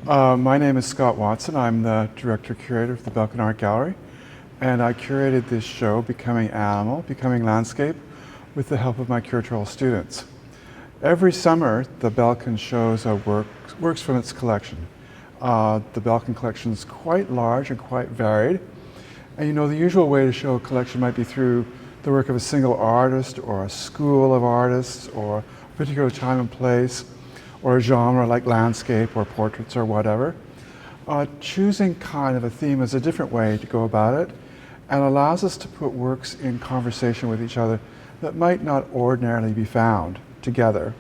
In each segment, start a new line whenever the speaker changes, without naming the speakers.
My name is Scott Watson. I'm the director-curator of the Belkin Art Gallery, and I curated this show, Becoming Animal, Becoming Landscape, with the help of my curatorial students. Every summer, the Belkin shows works from its collection. The Belkin collection is quite large and quite varied. And you know, the usual way to show a collection might be through the work of a single artist or a school of artists or a particular time and place or a genre like landscape or portraits or whatever. Choosing kind of a theme is a different way to go about it and allows us to put works in conversation with each other that might not ordinarily be found together.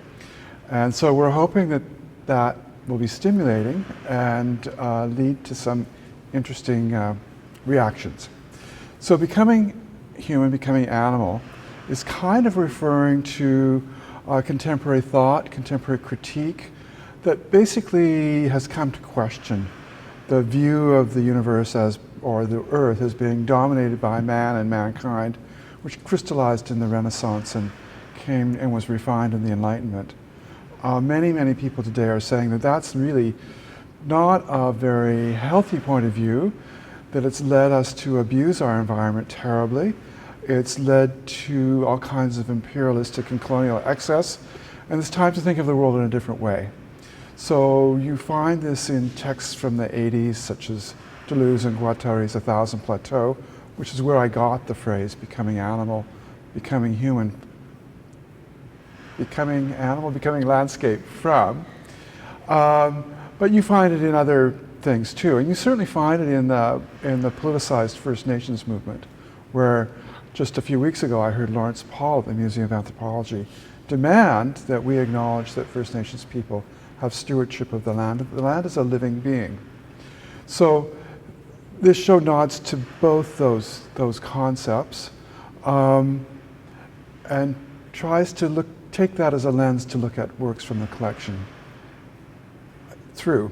And so we're hoping that that will be stimulating and lead to some interesting reactions. So becoming human, becoming animal is kind of referring to contemporary thought, contemporary critique that basically has come to question the view of the universe or the earth as being dominated by man and mankind, which crystallized in the Renaissance and came and was refined in the Enlightenment. Many people today are saying that that's really not a very healthy point of view, that it's led us to abuse our environment terribly. It's led to all kinds of imperialistic and colonial excess, and it's time to think of the world in a different way. So you find this in texts from the 80s, such as Deleuze and Guattari's A Thousand Plateaux, which is where I got the phrase becoming animal, becoming human, becoming animal, becoming landscape from. But you find it in other things too, and you certainly find it in the politicized First Nations movement, where just a few weeks ago I heard Lawrence Paul at the Museum of Anthropology demand that we acknowledge that First Nations people have stewardship of the land. The land is a living being. So this show nods to both those concepts and tries to take that as a lens to look at works from the collection through.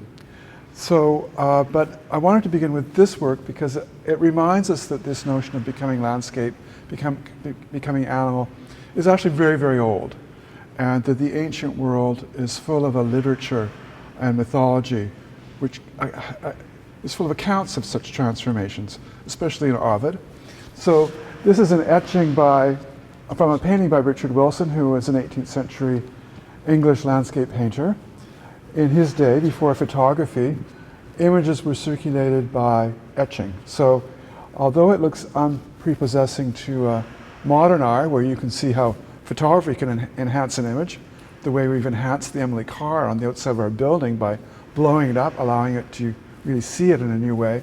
So, but I wanted to begin with this work because it reminds us that this notion of becoming landscape, becoming animal, is actually very, very old, and that the ancient world is full of a literature and mythology which is full of accounts of such transformations, especially in Ovid. So this is an etching from a painting by Richard Wilson, who was an 18th century English landscape painter. In his day, before photography, images were circulated by etching. So although it looks unprepossessing to modern art, where you can see how photography can enhance an image, the way we've enhanced the Emily car on the outside of our building by blowing it up, allowing it to really see it in a new way.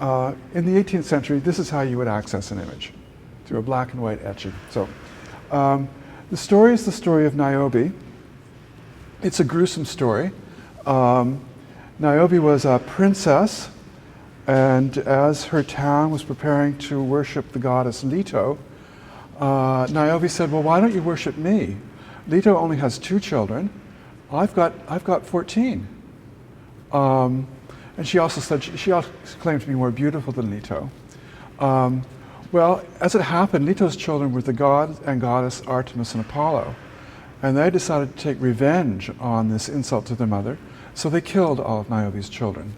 In the 18th century, this is how you would access an image, through a black and white etching. So the story is the story of Niobe. It's a gruesome story. Niobe was a princess, and as her town was preparing to worship the goddess Leto, Niobe said, "Well, why don't you worship me? Leto only has 2 children. I've got 14." And she also said she also claimed to be more beautiful than Leto. Well, as it happened, Leto's children were the god and goddess Artemis and Apollo. And they decided to take revenge on this insult to their mother, so they killed all of Niobe's children.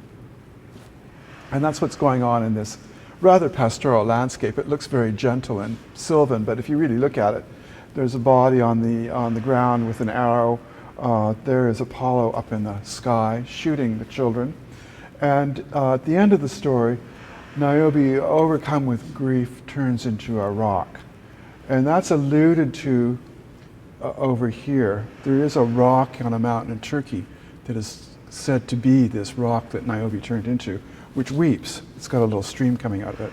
And that's what's going on in this rather pastoral landscape. It looks very gentle and sylvan, but if you really look at it, there's a body on the ground with an arrow. There is Apollo up in the sky shooting the children. And at the end of the story, Niobe, overcome with grief, turns into a rock. And that's alluded to over here. There is a rock on a mountain in Turkey that is said to be this rock that Niobe turned into, which weeps. It's got a little stream coming out of it.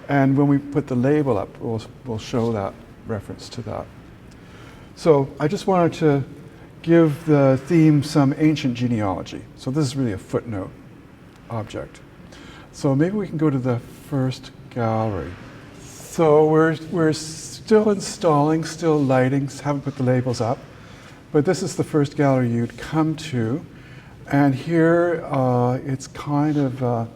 And when we put the label up, we'll show that reference to that. So I just wanted to give the theme some ancient genealogy. So this is really a footnote object. So maybe we can go to the first gallery. So we're still installing, still lighting, haven't put the labels up, but this is the first gallery you'd come to. And here it's kind of,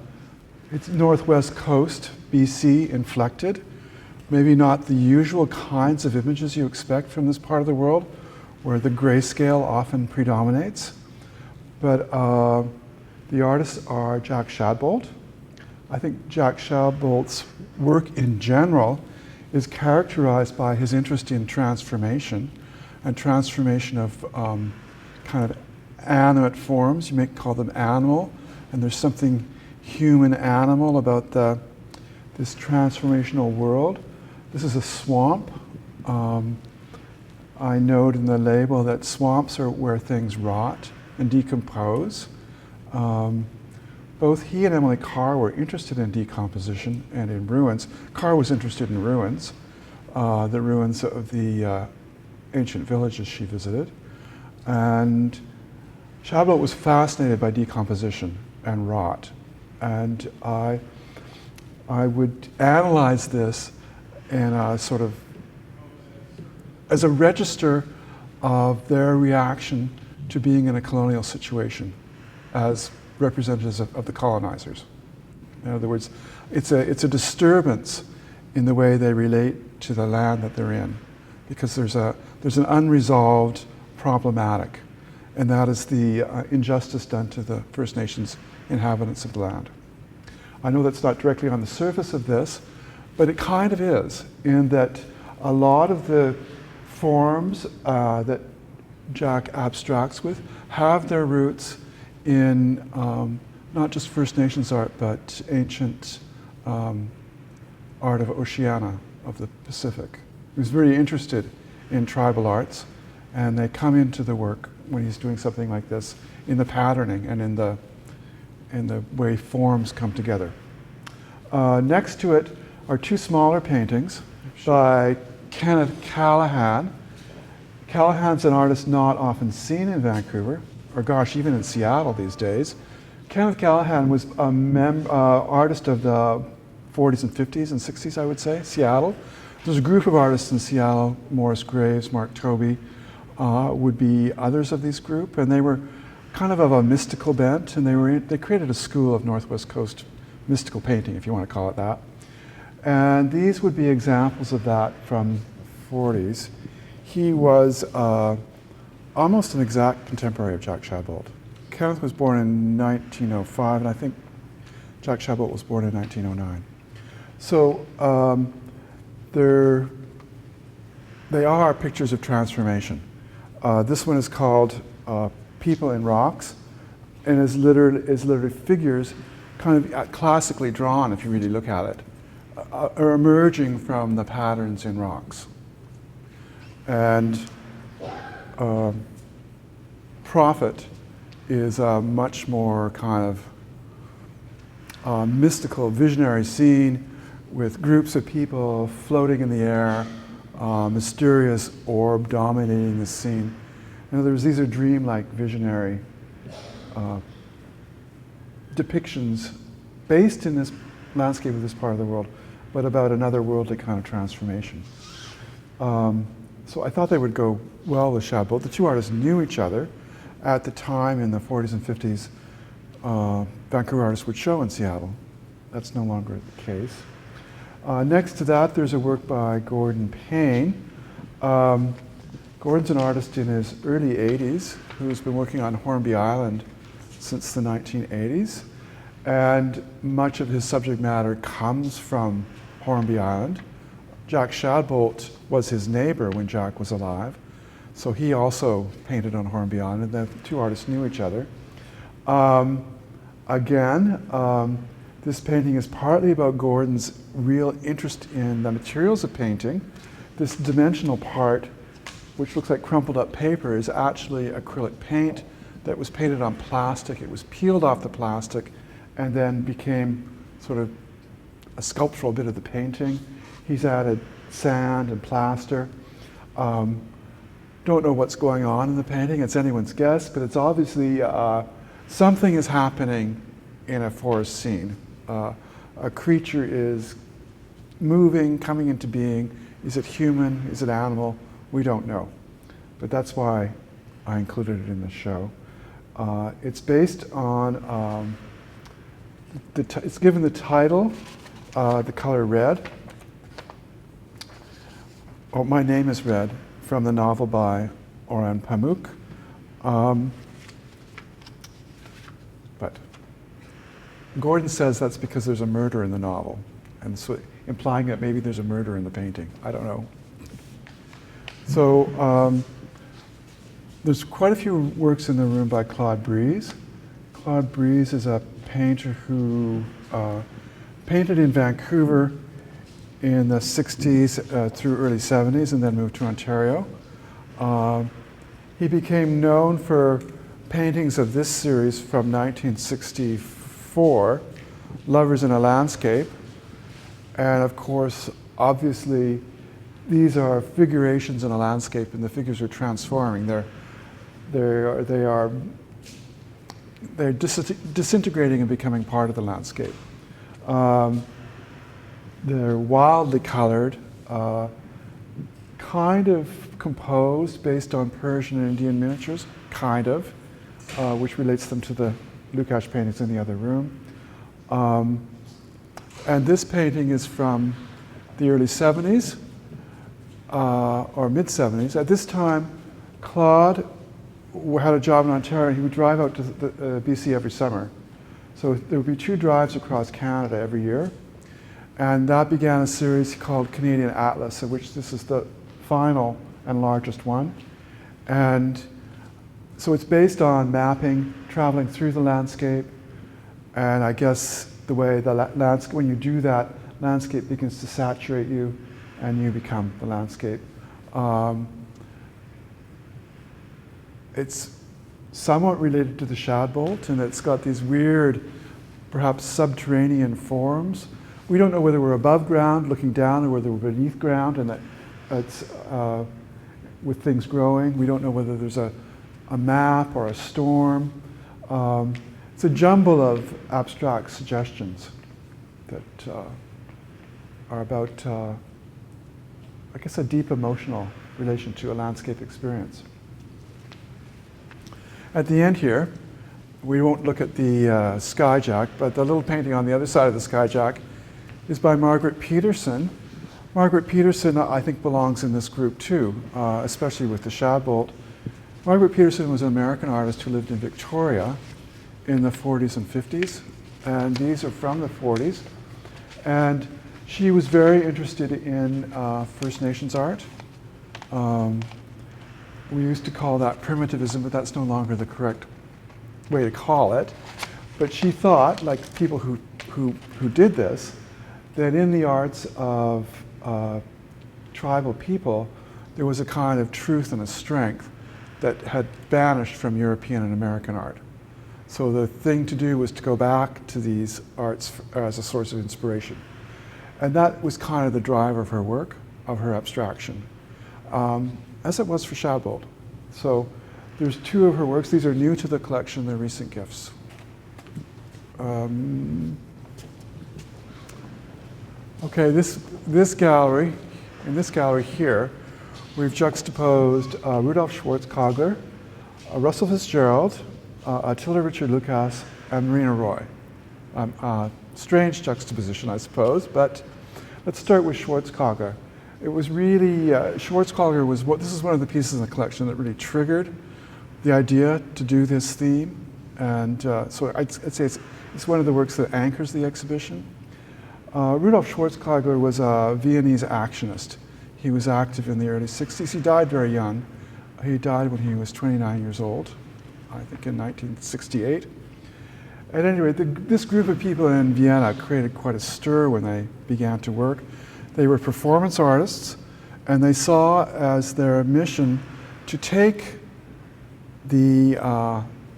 it's northwest coast, BC, inflected. Maybe not the usual kinds of images you expect from this part of the world, where the grayscale often predominates. But The artists are Jack Shadbolt. I think Jack Shadbolt's work in general is characterized by his interest in transformation and transformation of kind of animate forms. You may call them animal, and there's something human animal about this transformational world. This is a swamp. I note in the label that swamps are where things rot and decompose. Both he and Emily Carr were interested in decomposition and in ruins. Carr was interested in ruins, the ruins of the ancient villages she visited. And Shadbolt was fascinated by decomposition and rot. And I would analyze this in a sort of as a register of their reaction to being in a colonial situation as representatives of the colonizers. In other words, it's a disturbance in the way they relate to the land that they're in, because there's an unresolved problematic, and that is the injustice done to the First Nations inhabitants of the land. I know that's not directly on the surface of this, but it kind of is, in that a lot of the forms that Jack abstracts with have their roots in not just First Nations art, but ancient art of Oceania, of the Pacific. He was very interested in tribal arts, and they come into the work when he's doing something like this in the patterning and in the way forms come together. Next to it are two smaller paintings by Kenneth Callahan. Callahan's an artist not often seen in Vancouver, or gosh, even in Seattle these days. Kenneth Callahan was a artist of the 40s and 50s and 60s, I would say, Seattle. There's a group of artists in Seattle, Morris Graves, Mark Toby, would be others of this group, and they were kind of a mystical bent, and they created a school of Northwest Coast mystical painting, if you want to call it that. And these would be examples of that from the 40s. He was almost an exact contemporary of Jack Shadbolt. Kenneth was born in 1905, and I think Jack Shadbolt was born in 1909. So they are pictures of transformation. This one is called People in Rocks, and is literally figures kind of classically drawn, if you really look at it, are emerging from the patterns in rocks. And Prophet is a much more kind of mystical, visionary scene with groups of people floating in the air, mysterious orb dominating the scene. In other words, these are dreamlike, visionary depictions based in this landscape of this part of the world, but about another worldly kind of transformation. So I thought they would go well with Shadbolt. The two artists knew each other. At the time in the 40s and 50s, Vancouver artists would show in Seattle. That's no longer the case. Next to that, there's a work by Gordon Payne. Gordon's an artist in his early 80s who's been working on Hornby Island since the 1980s. And much of his subject matter comes from Hornby Island. Jack Shadbolt was his neighbor when Jack was alive. So he also painted on Hornby Island, and the two artists knew each other. This painting is partly about Gordon's real interest in the materials of painting. This dimensional part, which looks like crumpled up paper, is actually acrylic paint that was painted on plastic. It was peeled off the plastic and then became sort of a sculptural bit of the painting. He's added sand and plaster. Don't know what's going on in the painting. It's anyone's guess, but it's obviously something is happening in a forest scene. A creature is moving, coming into being. Is it human? Is it animal? We don't know. But that's why I included it in the show. It's based on, it's given the title, the color red. Oh, My Name is Red, from the novel by Orhan Pamuk. But Gordon says that's because there's a murder in the novel, and so implying that maybe there's a murder in the painting. I don't know. So there's quite a few works in the room by Claude Breeze. Claude Breeze is a painter who painted in Vancouver in the 60s through early 70s and then moved to Ontario. He became known for paintings of this series from 1964, Lovers in a Landscape. And of course, obviously, these are figurations in a landscape and the figures are transforming. They're disintegrating and becoming part of the landscape. They're wildly colored, kind of composed based on Persian and Indian miniatures, kind of, which relates them to the Lukács paintings in the other room. And this painting is from the early 70s, or mid-70s. At this time, Claude had a job in Ontario. He would drive out to BC every summer. So there would be 2 drives across Canada every year. And that began a series called Canadian Atlas, of which this is the final and largest one. And so it's based on mapping, traveling through the landscape, and I guess the way the landscape, when you do that, landscape begins to saturate you and you become the landscape. It's somewhat related to the Shadbolt, and it's got these weird, perhaps subterranean forms. We don't know whether we're above ground looking down or whether we're beneath ground, and that it's with things growing. We don't know whether there's a map or a storm. It's a jumble of abstract suggestions that are about, I guess, a deep emotional relation to a landscape experience. At the end here, we won't look at the skyjack, but the little painting on the other side of the skyjack is by Margaret Peterson. Margaret Peterson, I think, belongs in this group too, especially with the Shadbolt. Margaret Peterson was an American artist who lived in Victoria in the 40s and 50s, and these are from the 40s. And she was very interested in First Nations art. We used to call that primitivism, but that's no longer the correct way to call it. But she thought, like people who did this, that in the arts of tribal people, there was a kind of truth and a strength that had vanished from European and American art. So the thing to do was to go back to these arts as a source of inspiration. And that was kind of the driver of her work, of her abstraction, as it was for Shadbolt. So there's 2 of her works. These are new to the collection, they're recent gifts. Okay, this gallery, in this gallery here, we've juxtaposed Rudolph Schwartz Kogler, Russell Fitzgerald, Attila Richard Lucas, and Marina Roy. Strange juxtaposition, I suppose, but let's start with Schwartz Kogler. It was really, Schwartz Kogler was this is one of the pieces in the collection that really triggered the idea to do this theme. And so I'd say it's one of the works that anchors the exhibition. Rudolph Schwartz Kogler was a Viennese actionist. He was active in the early 60s. He died very young. He died when he was 29 years old, I think in 1968. At any rate, this group of people in Vienna created quite a stir when they began to work. They were performance artists, and they saw as their mission to take the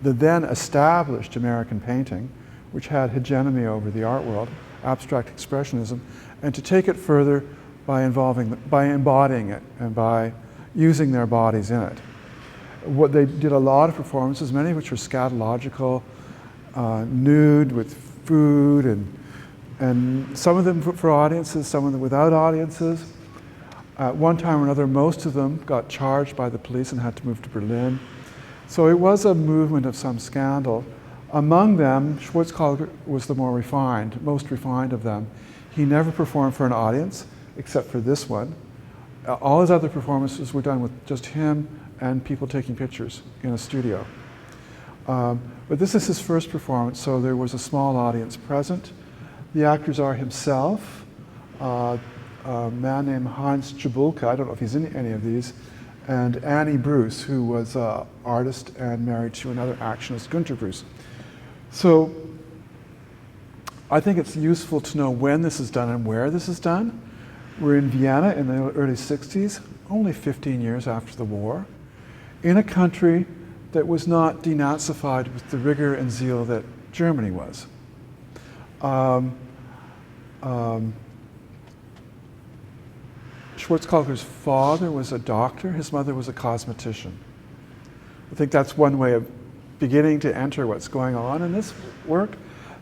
then established American painting, which had hegemony over the art world, abstract expressionism, and to take it further by embodying it and by using their bodies in it. What they did a lot of performances, many of which were scatological, nude with food, and some of them for audiences, some of them without audiences. At one time or another, most of them got charged by the police and had to move to Berlin. So it was a movement of some scandal. Among them, Schwartz Kogler was the most refined of them. He never performed for an audience, except for this one. All his other performances were done with just him and people taking pictures in a studio. But this is his first performance, so there was a small audience present. The actors are himself, a man named Hans Jabulka, I don't know if he's in any of these, and Annie Bruce, who was an artist and married to another actionist, Gunter Bruce. So I think it's useful to know when this is done and where this is done. We're in Vienna in the early 60s, only 15 years after the war, in a country that was not denazified with the rigor and zeal that Germany was. Schwartz-Kogler's father was a doctor, his mother was a cosmetician. I think that's one way of beginning to enter what's going on in this work.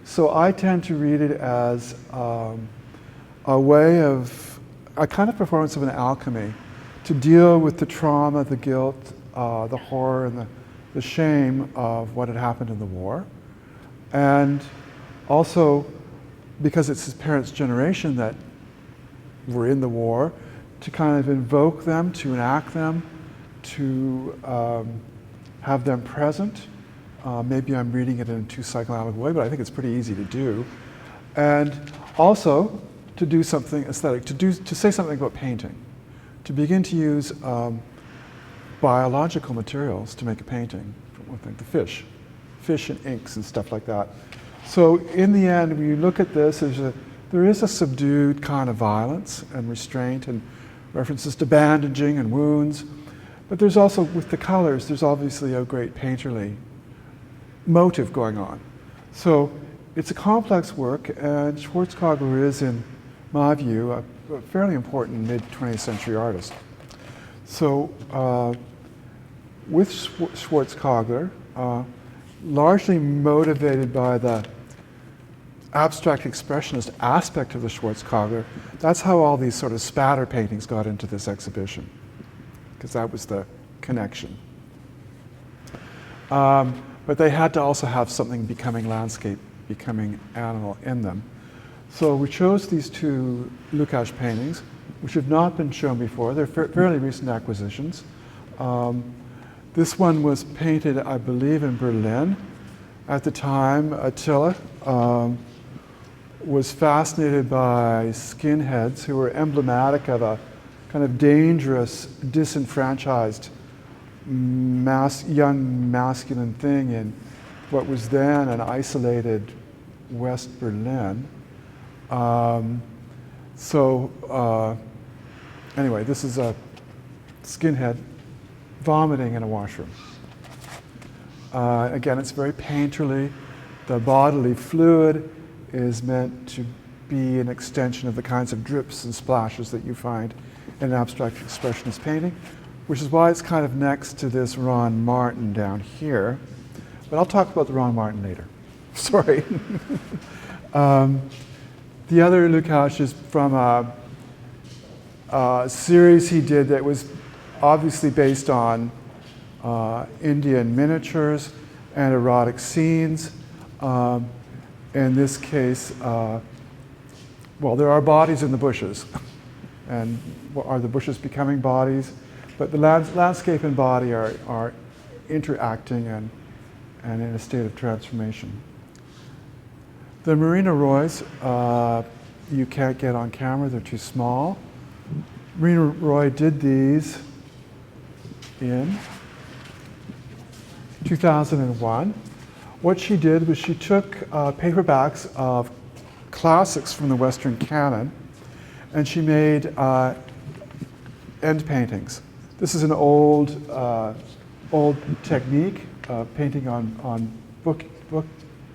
So I tend to read it as a way of, a kind of performance of an alchemy to deal with the trauma, the guilt, the horror, and the shame of what had happened in the war. And also, because it's his parents' generation that were in the war, to kind of invoke them, to enact them, to have them present. Maybe I'm reading it in a too psychoanalytic way, but I think it's pretty easy to do. And also to do something aesthetic, to say something about painting, to begin to use biological materials to make a painting. For one thing, the fish and inks and stuff like that. So in the end, when you look at this, there is a subdued kind of violence and restraint and references to bandaging and wounds. But there's also, with the colors, there's obviously a great painterly motive going on. So it's a complex work, and Schwartz-Kogler is, in my view, a fairly important mid-20th century artist. So with Schwartz-Kogler, largely motivated by the abstract expressionist aspect of the Schwartz-Kogler, that's how all these sort of spatter paintings got into this exhibition, because that was the connection. But they had to also have something becoming landscape, becoming animal in them. So we chose these two Lukács paintings, which have not been shown before. They're fairly recent acquisitions. This one was painted, I believe, in Berlin. At the time, Attila was fascinated by skinheads who were emblematic of a kind of dangerous, disenfranchised, young masculine thing in what was then an isolated West Berlin. Anyway, this is a skinhead vomiting in a washroom. Again, it's very painterly. The bodily fluid is meant to be an extension of the kinds of drips and splashes that you find in an abstract expressionist painting, which is why it's kind of next to this Ron Martin down here. But I'll talk about the Ron Martin later. Sorry. The other Lukács is from a series he did that was obviously based on Indian miniatures and erotic scenes. In this case, well, there are bodies in the bushes. And are the bushes becoming bodies? But the landscape and body are interacting and in a state of transformation. The Marina Roys, you can't get on camera, they're too small. Marina Roy did these in 2001. What she did was she took paperbacks of classics from the Western canon, and she made end paintings. This is an old technique, painting on book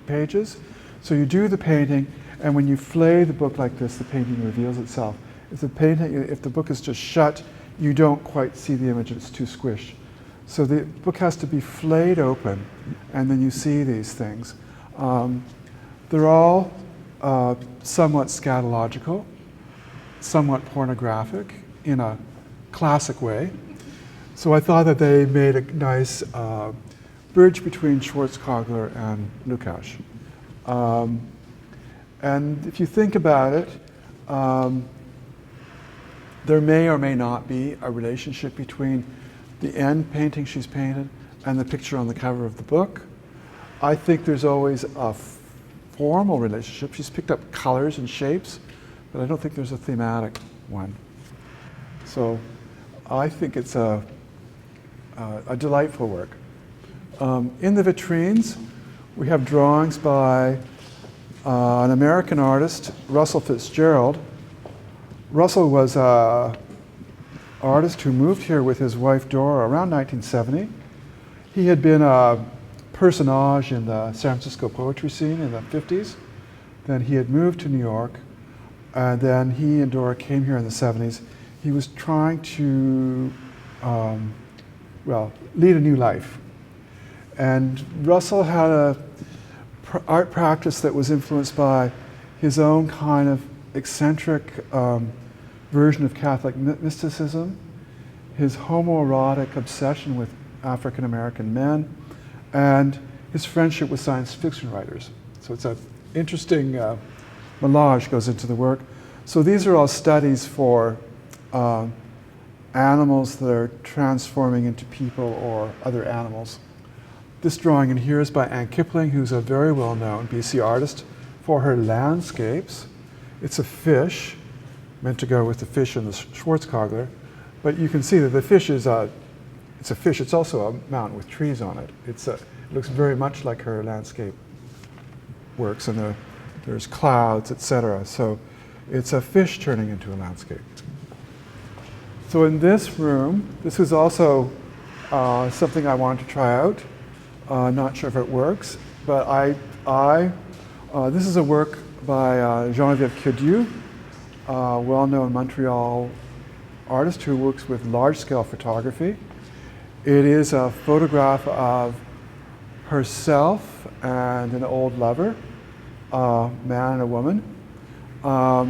pages. So you do the painting, and when you flay the book like this, the painting reveals itself. If the book is just shut, you don't quite see the image, it's too squished. So the book has to be flayed open, and then you see these things. They're all somewhat scatological, somewhat pornographic in a classic way. So I thought that they made a nice bridge between Schwartz-Kogler and Lukács. And if you think about it, there may or may not be a relationship between the end painting she's painted and the picture on the cover of the book. I think there's always a formal relationship. She's picked up colors and shapes, but I don't think there's a thematic one. So I think it's a delightful work. In the vitrines, we have drawings by an American artist, Russell Fitzgerald. Russell was an artist who moved here with his wife Dora around 1970. He had been a personage in the San Francisco poetry scene in the 50s. Then he had moved to New York, and then he and Dora came here in the 70s. He was trying to, lead a new life. And Russell had a art practice that was influenced by his own kind of eccentric version of Catholic mysticism, his homoerotic obsession with African American men, and his friendship with science fiction writers. So it's an interesting melange goes into the work. So these are all studies for animals that are transforming into people or other animals. This drawing in here is by Anne Kipling, who's a very well-known BC artist for her landscapes. It's a fish, meant to go with the fish in the Schwartz, but you can see that the fish is it's a fish. It's also a mountain with trees on it. It looks very much like her landscape works, and there's clouds, etc. So it's a fish turning into a landscape. So in this room, this is also something I wanted to try out. Not sure if it works, but this is a work by Geneviève Cadieux, a well-known Montreal artist who works with large-scale photography. It is a photograph of herself and an old lover, a man and a woman. A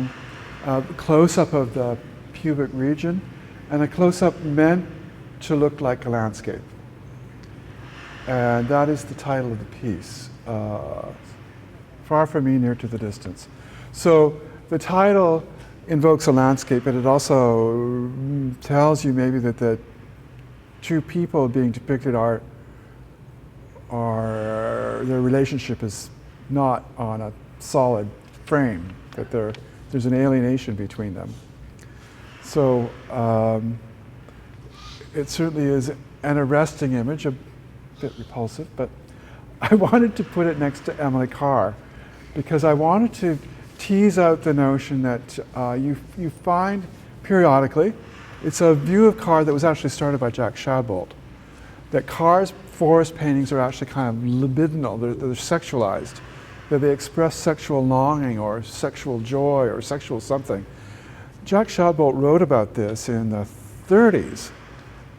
close-up of the pubic region, and a close-up meant to look like a landscape. And that is the title of the piece, Far From Me, Near to the Distance. So the title invokes a landscape, but it also tells you maybe that the two people being depicted are their relationship is not on a solid frame, that there's an alienation between them. So it certainly is an arresting image, a bit repulsive, but I wanted to put it next to Emily Carr because I wanted to tease out the notion that you find periodically. It's a view of Carr that was actually started by Jack Shadbolt, that Carr's forest paintings are actually kind of libidinal, they're sexualized, that they express sexual longing or sexual joy or sexual something. Jack Shadbolt wrote about this in the 30s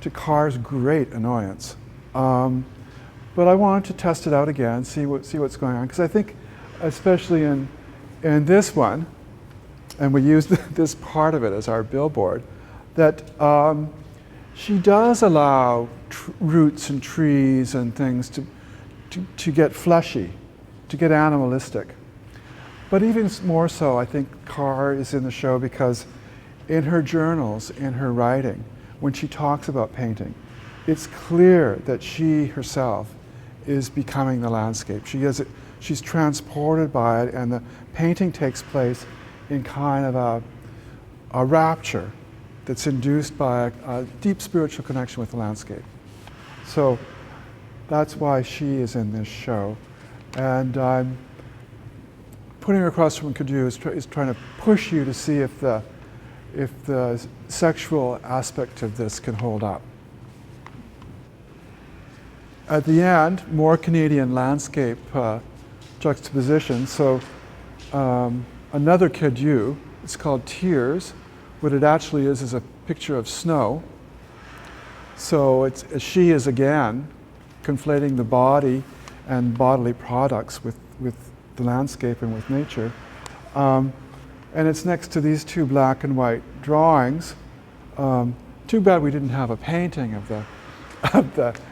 to Carr's great annoyance. But I wanted to test it out again, see what's going on, because I think, especially in this one, and we used this part of it as our billboard, that she does allow roots and trees and things to get fleshy, to get animalistic. But even more so, I think Carr is in the show because in her journals, in her writing, when she talks about painting, it's clear that she herself is becoming the landscape. She's transported by it, and the painting takes place in kind of a rapture that's induced by a deep spiritual connection with the landscape. So that's why she is in this show. And I'm putting her across from Cadieux is trying to push you to see if the sexual aspect of this can hold up. At the end, more Canadian landscape juxtaposition. So another Cadieux, it's called Tears. What it actually is a picture of snow. So she is again conflating the body and bodily products with the landscape and with nature. And it's next to these two black and white drawings. Too bad we didn't have a painting of the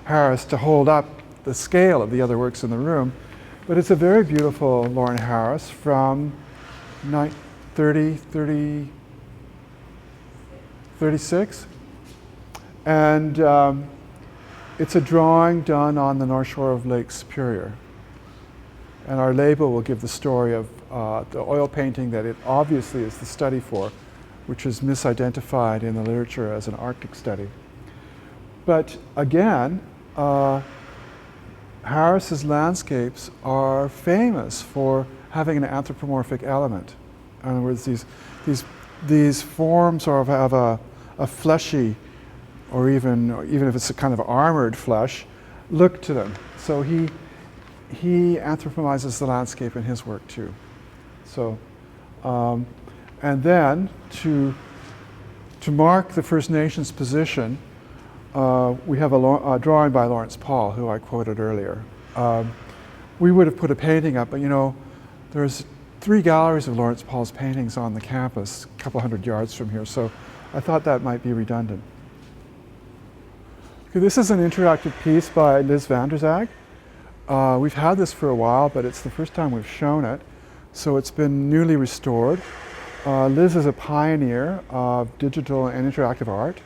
Harris to hold up the scale of the other works in the room. But it's a very beautiful Lorne Harris from 36. And it's a drawing done on the North Shore of Lake Superior. And our label will give the story of the oil painting that it obviously is the study for, which is misidentified in the literature as an Arctic study. But again, Harris's landscapes are famous for having an anthropomorphic element. In other words, these forms have a fleshy, or even if it's a kind of armored flesh, look to them. So he anthropomizes the landscape in his work too. So, and then to mark the First Nations position, we have a drawing by Lawrence Paul, who I quoted earlier. We would have put a painting up, but you know, there's 3 galleries of Lawrence Paul's paintings on the campus, a couple hundred yards from here, so I thought that might be redundant. Okay, this is an interactive piece by Liz van der Zag. We've had this for a while, but it's the first time we've shown it, so it's been newly restored. Liz is a pioneer of digital and interactive art,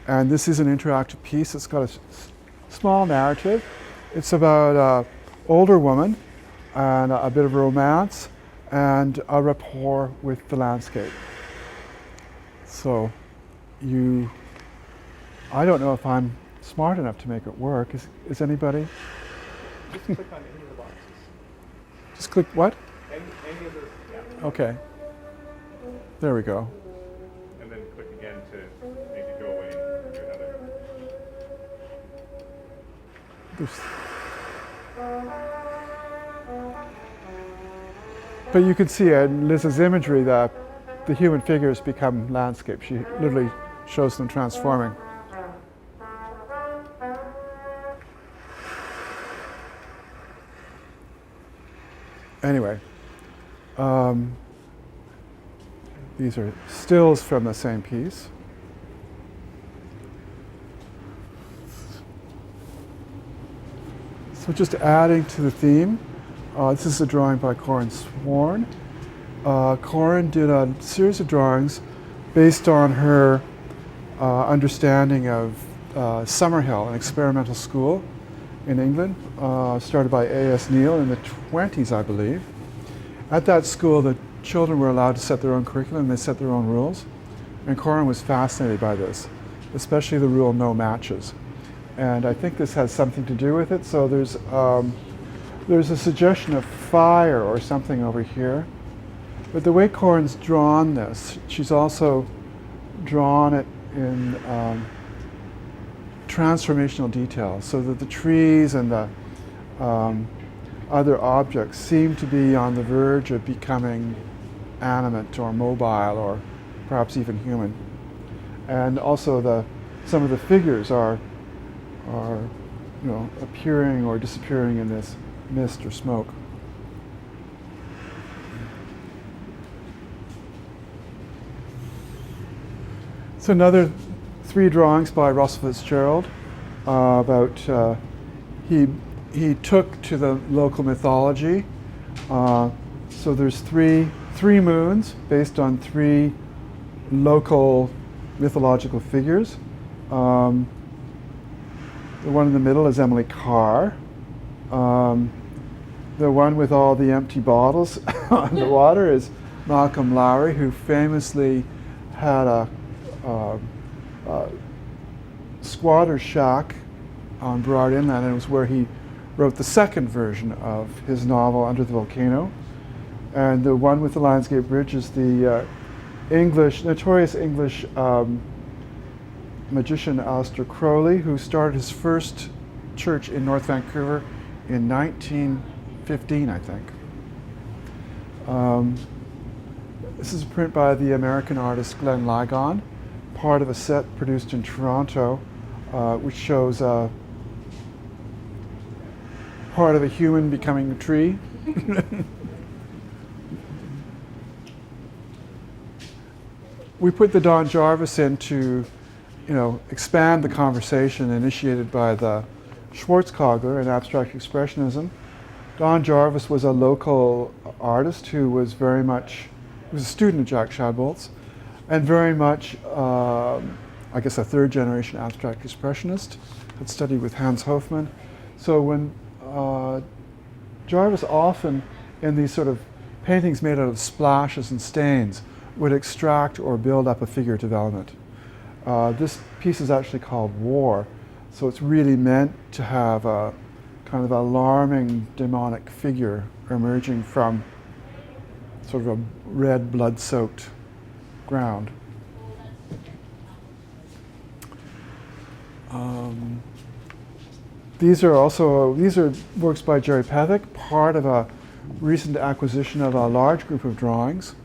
and this is an interactive piece. It's got a small narrative. It's about an older woman and a bit of romance and a rapport with the landscape. So I don't know if I'm smart enough to make it work. Is anybody?
Just click on any of the boxes.
Just click what?
Any of the, yeah.
Okay. There we go.
And then click again to make it go away and do another.
But you can see in Liz's imagery that the human figures become landscape. She literally shows them transforming. Anyway, these are stills from the same piece. So just adding to the theme, this is a drawing by Corrin Sworn. Corrin did a series of drawings based on her understanding of Summerhill, an experimental school in England, started by A.S. Neal in the 20s, I believe. At that school, the children were allowed to set their own curriculum, they set their own rules, and Corrin was fascinated by this, especially the rule no matches. And I think this has something to do with it. So there's a suggestion of fire or something over here. But the way Corrin's drawn this, she's also drawn it in transformational detail, so that the trees and the other objects seem to be on the verge of becoming animate or mobile or perhaps even human. And also some of the figures are appearing or disappearing in this mist or smoke. So another 3 drawings by Russell Fitzgerald about he took to the local mythology. So there's three moons based on 3 local mythological figures. The one in the middle is Emily Carr. The one with all the empty bottles on the water is Malcolm Lowry, who famously had a squatter's shack on Burrard Inland, and it was where he wrote the second version of his novel, Under the Volcano. And the one with the Landscape Bridge is the notorious English magician Aleister Crowley, who started his first church in North Vancouver in 1915, I think. This is a print by the American artist Glenn Ligon, part of a set produced in Toronto, which shows part of a human becoming a tree. We put the Don Jarvis in to expand the conversation initiated by the Schwartz Kogler in abstract expressionism. Don Jarvis was a local artist who was a student of Jack Shadbolt's, and very much, I guess, a 3rd generation abstract expressionist, had studied with Hans Hofmann. So when Jarvis often, in these sort of paintings made out of splashes and stains, would extract or build up a figurative element. This piece is actually called War, so it's really meant to have a kind of alarming demonic figure emerging from sort of a red blood-soaked ground. These are works by Jerry Pathak, part of a recent acquisition of a large group of drawings.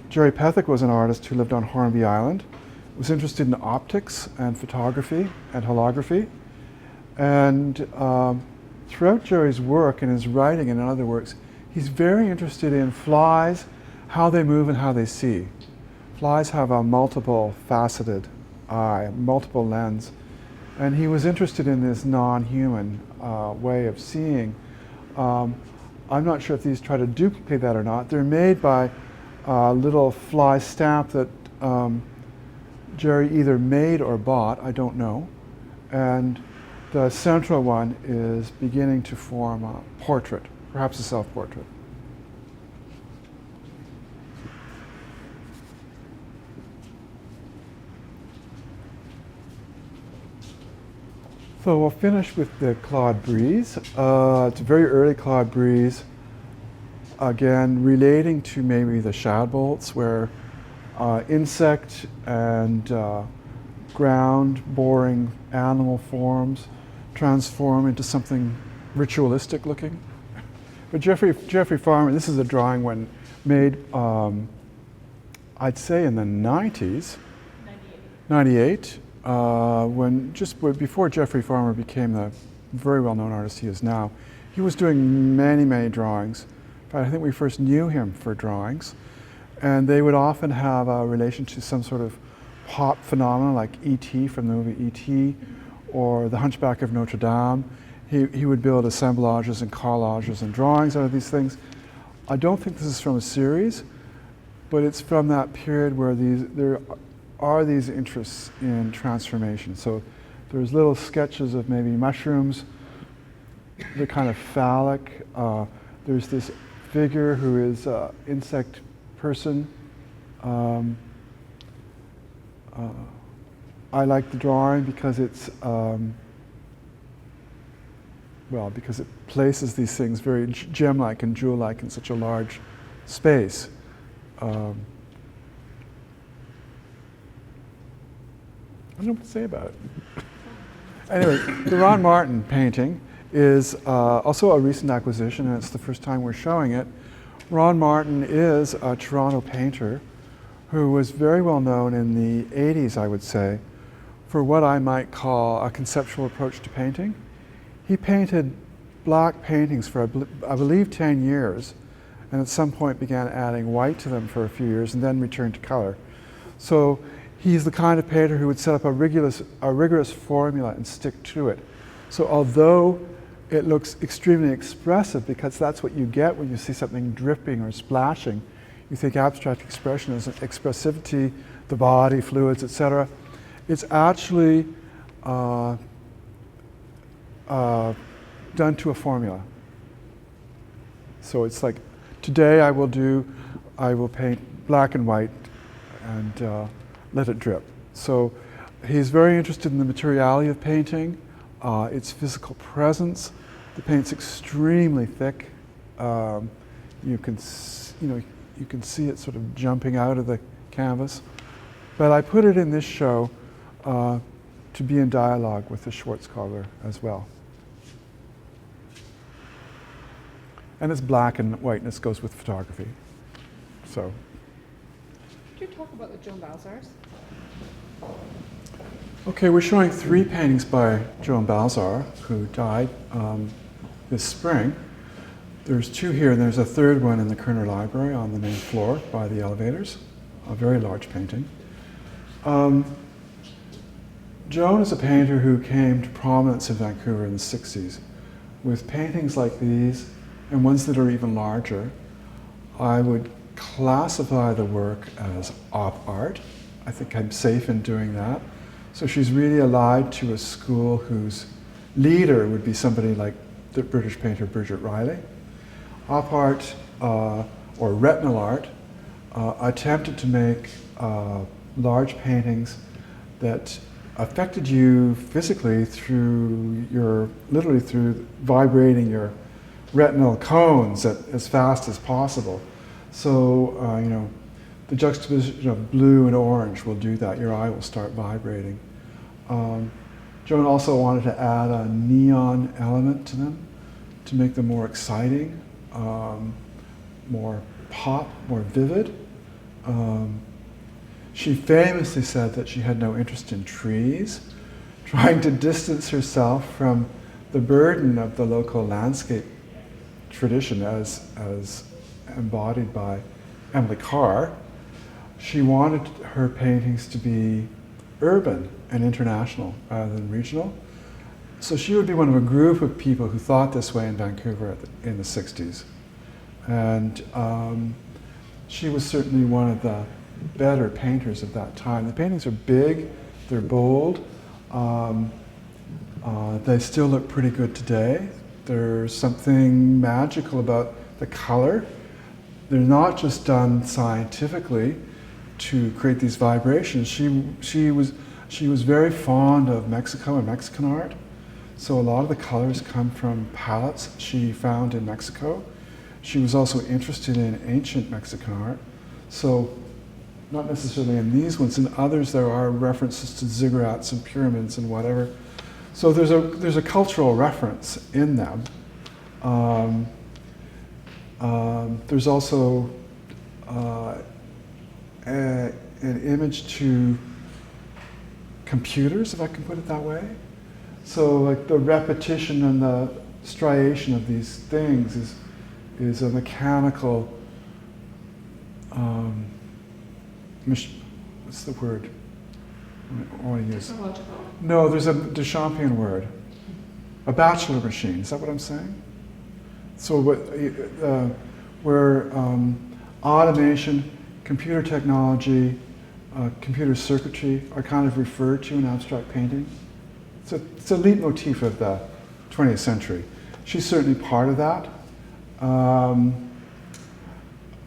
Jerry Pathak was an artist who lived on Hornby Island, was interested in optics and photography and holography. And throughout Jerry's work and his writing and in other works, he's very interested in flies, how they move and how they see. Flies have a multiple faceted eye, multiple lens. And he was interested in this non-human way of seeing. I'm not sure if these try to duplicate that or not. They're made by a little fly stamp that Jerry either made or bought, I don't know. And the central one is beginning to form a portrait, perhaps a self-portrait. So we'll finish with the Claude Breeze. It's a very early Claude Breeze, again relating to maybe the Shadbolts, where insect and ground-boring animal forms transform into something ritualistic looking. But Jeffrey Farmer, this is a drawing when made, I'd say in the 90s, 98. When before Jeffrey Farmer became the very well-known artist he is now. He was doing many, many drawings. In fact, I think we first knew him for drawings. And they would often have a relation to some sort of pop phenomenon like E.T. from the movie E.T. or The Hunchback of Notre Dame. He would build assemblages and collages and drawings out of these things. I don't think this is from a series, but it's from that period where there are these interests in transformation. So there's little sketches of maybe mushrooms, they're kind of phallic. There's this figure who is an insect person. I like the drawing because it's, because it places these things very gem-like and jewel-like in such a large space. I don't know what to say about it. Anyway, the Ron Martin painting is also a recent acquisition, and it's the first time we're showing it. Ron Martin is a Toronto painter who was very well known in the 80s, I would say, for what I might call a conceptual approach to painting. He painted black paintings for, I believe, 10 years, and at some point began adding white to them for a few years and then returned to color. So he's the kind of painter who would set up a rigorous formula and stick to it. So although it looks extremely expressive, because that's what you get when you see something dripping or splashing, you think abstract expression is expressivity, the body, fluids, etc. It's actually done to a formula. So it's like, today I will paint black and white and let it drip. So he's very interested in the materiality of painting, its physical presence. The paint's extremely thick. You can see it sort of jumping out of the canvas. But I put it in this show to be in dialogue with the Schwartz color as well. And it's black and whiteness goes with photography. So.
Could you talk about the Joan Balzars?
Okay, we're showing 3 paintings by Joan Balzar, who died this spring. There's 2 here, and there's a 3rd one in the Kerner Library on the main floor by the elevators, a very large painting. Joan is a painter who came to prominence in Vancouver in the 60s. With paintings like these, and ones that are even larger, I would classify the work as op art. I think I'm safe in doing that. So she's really allied to a school whose leader would be somebody like the British painter Bridget Riley. Op art, or retinal art, attempted to make large paintings that affected you physically through literally through vibrating your retinal cones as fast as possible. So, the juxtaposition of blue and orange will do that. Your eye will start vibrating. Joan also wanted to add a neon element to them to make them more exciting, more pop, more vivid. She famously said that she had no interest in trees, trying to distance herself from the burden of the local landscape tradition as embodied by Emily Carr. She wanted her paintings to be urban and international rather than regional. So she would be one of a group of people who thought this way in Vancouver in the 60s. And she was certainly one of the better painters of that time. The paintings are big, they're bold, they still look pretty good today. There's something magical about the color. They're not just done scientifically to create these vibrations. She was very fond of Mexico and Mexican art. So a lot of the colors come from palettes she found in Mexico. She was also interested in ancient Mexican art. So not necessarily in these ones, in others there are references to ziggurats and pyramids and whatever. So there's a cultural reference in them. There's also an image to computers, if I can put it that way. So like the repetition and the striation of these things is a mechanical, what's the word I want to use?
Technological.
No, there's a Deschampian word. A bachelor machine, is that what I'm saying? So where automation, computer technology, computer circuitry are kind of referred to in abstract painting. It's a leitmotif of the 20th century. She's certainly part of that.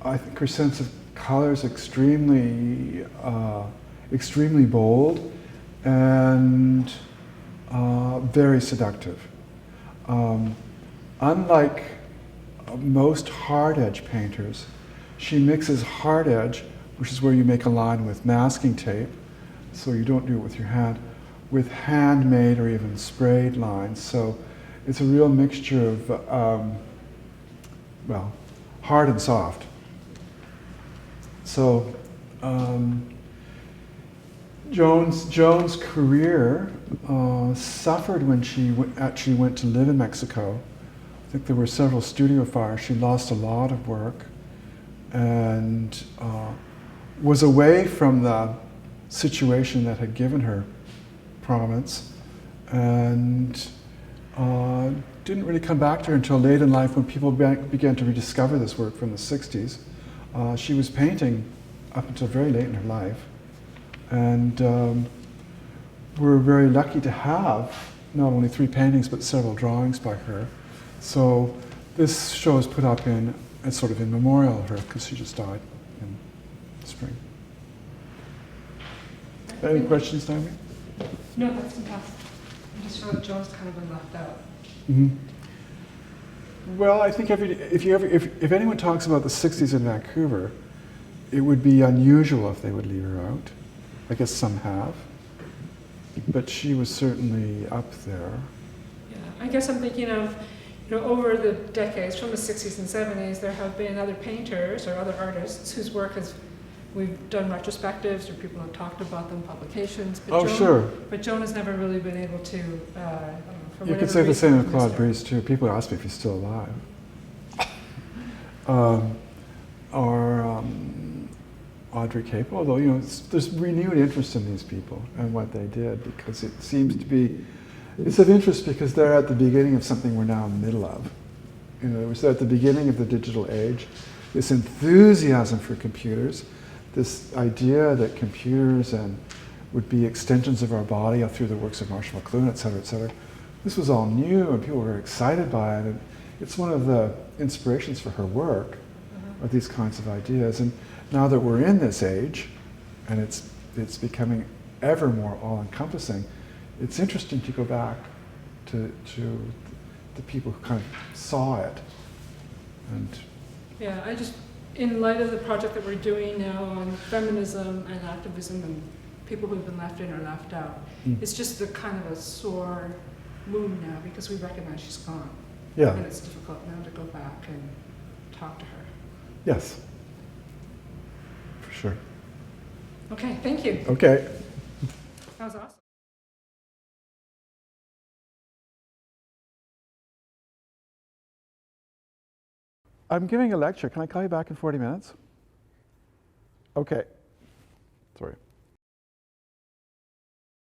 I think her sense of color is extremely bold and very seductive. Unlike most hard edge painters, she mixes hard edge, which is where you make a line with masking tape, so you don't do it with your hand, with handmade or even sprayed lines. So it's a real mixture of, hard and soft. So Joan's career suffered when she actually went to live in Mexico. I think there were several studio fires. She lost a lot of work and was away from the situation that had given her prominence, and didn't really come back to her until late in life when people began to rediscover this work from the 60s. She was painting up until very late in her life, and we're very lucky to have not only 3 paintings but several drawings by her. So this show is put up in sort of in memorial of her because she just died in the spring. Any questions, Naomi?
No, that's fantastic. I just feel like Joan's kind of been left out.
Mm-hmm. Well, I think if anyone talks about the 60s in Vancouver, it would be unusual if they would leave her out. I guess some have, but she was certainly up there.
Yeah, I guess I'm thinking of, over the decades, from the 60s and 70s, there have been other painters or other artists whose work we've done retrospectives or people have talked about them in publications. But
Sure.
But Joan has never really been able to,
You could say the same of Claude Breeze too. People ask me if he's still alive. Or Audrey Capel, although there's renewed interest in these people and what they did, because it seems to be, it's of interest because they're at the beginning of something we're now in the middle of. It was at the beginning of the digital age, this enthusiasm for computers, this idea that computers would be extensions of our body through the works of Marshall McLuhan, et cetera, this was all new and people were excited by it. And it's one of the inspirations for her work, are these kinds of ideas. And now that we're in this age, and it's becoming ever more all-encompassing, it's interesting to go back to the people who kind of saw it. And
yeah, I just, in light of the project that we're doing now on feminism and activism and people who've been left in or left out, it's just a kind of a sore wound now because we recognize she's gone.
yeah,
And it's difficult now to go back and talk to her.
yes, for sure.
Okay, thank you.
Okay.
That was awesome.
I'm giving a lecture. Can I call you back in 40 minutes? Okay. Sorry.